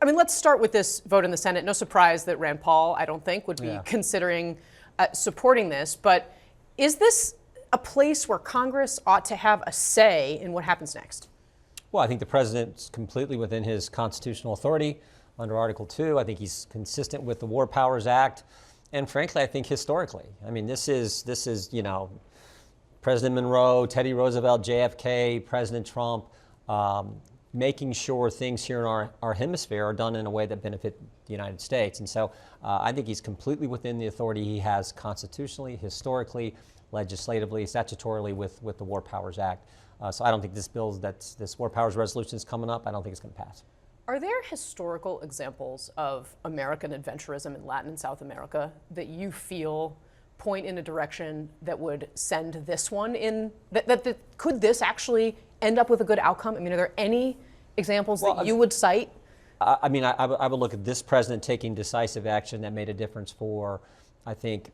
I mean, let's start with this vote in the Senate. No surprise that Rand Paul, I don't think, would be considering supporting this. But is this a place where Congress ought to have a say in what happens next? Well, I think the president's completely within his constitutional authority under Article 2. I think he's consistent with the War Powers Act. And frankly, I think historically, I mean, this is, you know, President Monroe, Teddy Roosevelt, JFK, President Trump, making sure things here in our hemisphere are done in a way that benefit the United States. And so I think he's completely within the authority he has constitutionally, historically, legislatively, statutorily with the War Powers Act. So I don't think this this War Powers resolution is coming up. I don't think it's going to pass. Are there historical examples of American adventurism in Latin and South America that you feel point in a direction that would send this one in, could this actually end up with a good outcome? I mean, are there any examples that you would cite? I mean, I would look at this president taking decisive action that made a difference for, I think,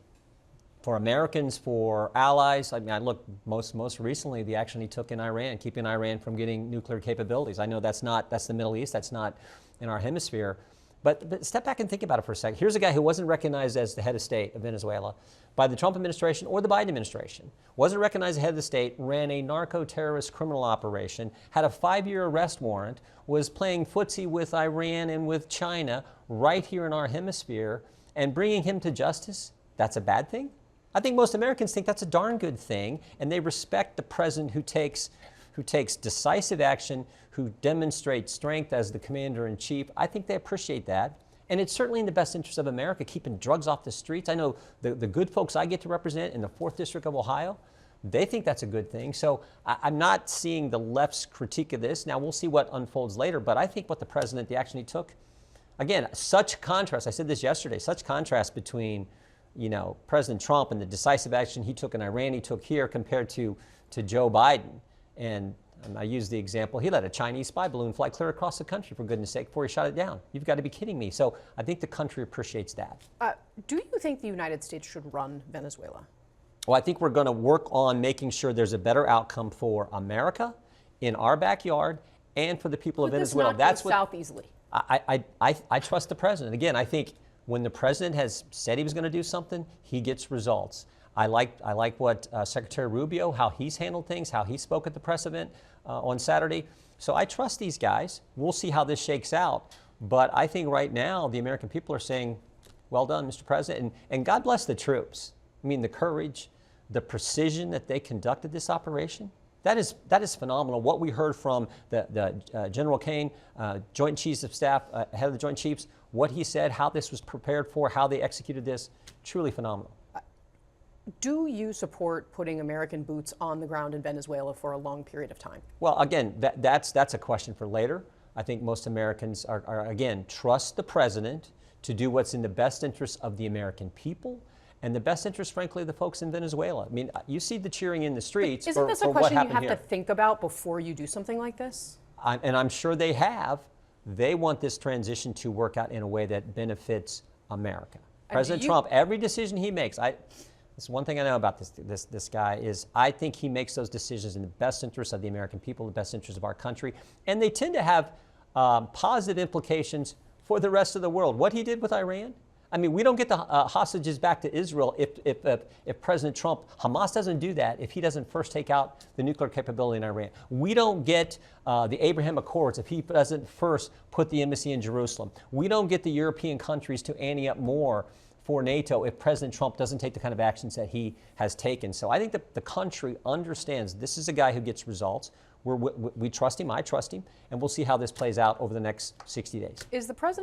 for Americans, for allies. I mean, I look most recently the action he took in Iran, keeping Iran from getting nuclear capabilities. I know that's the Middle East, that's not in our hemisphere. But step back and think about it for a second. Here's a guy who wasn't recognized as the head of state of Venezuela by the Trump administration or the Biden administration. Wasn't recognized as the head of the state, ran a narco-terrorist criminal operation, had a 5-year arrest warrant, was playing footsie with Iran and with China right here in our hemisphere, and bringing him to justice, that's a bad thing? I think most Americans think that's a darn good thing, and they respect the president who takes decisive action, who demonstrates strength as the commander-in-chief. I think they appreciate that. And it's certainly in the best interest of America, keeping drugs off the streets. I know the good folks I get to represent in the 4th District of Ohio, they think that's a good thing. So I'm not seeing the left's critique of this. Now, we'll see what unfolds later, but I think what the president, the action he took, again, such contrast, I said this yesterday, such contrast between, you know, President Trump and the decisive action he took in Iran, he took here, compared to Joe Biden. And I use the example, he let a Chinese spy balloon fly clear across the country, for goodness sake, before he shot it down. You've got to be kidding me. So I think the country appreciates that. Do you think the United States should run Venezuela? Well, I think we're going to work on making sure there's a better outcome for America, in our backyard, and for the people of Venezuela. That's south easily. I trust the president. Again, I think when the president has said he was going to do something, he gets results. I like what Secretary Rubio, how he's handled things, how he spoke at the press event on Saturday. So I trust these guys. We'll see how this shakes out. But I think right now the American people are saying, well done, Mr. President. And God bless the troops. I mean, the courage, the precision that they conducted this operation, that is phenomenal. What we heard from the General Kane, Joint Chiefs of Staff, head of the Joint Chiefs, what he said, how this was prepared for, how they executed this, truly phenomenal. Do you support putting American boots on the ground in Venezuela for a long period of time? Well, again, that's a question for later. I think most Americans are again, trust the president to do what's in the best interest of the American people and the best interest, frankly, of the folks in Venezuela. I mean, you see the cheering in the streets. Isn't this a question you have to think about before you do something like this? And I'm sure they have. They want this transition to work out in a way that benefits America. President Trump, every decision he makes, it's one thing I know about this guy is I think he makes those decisions in the best interest of the American people, the best interest of our country, and they tend to have positive implications for the rest of the world. What he did with Iran, I mean, we don't get the hostages back to Israel if President Trump, Hamas doesn't do that if he doesn't first take out the nuclear capability in Iran. We don't get the Abraham Accords if he doesn't first put the embassy in Jerusalem. We don't get the European countries to ante up more for NATO if President Trump doesn't take the kind of actions that he has taken. So I think that the country understands this is a guy who gets results. We trust him, I trust him, and we'll see how this plays out over the next 60 days. Is the president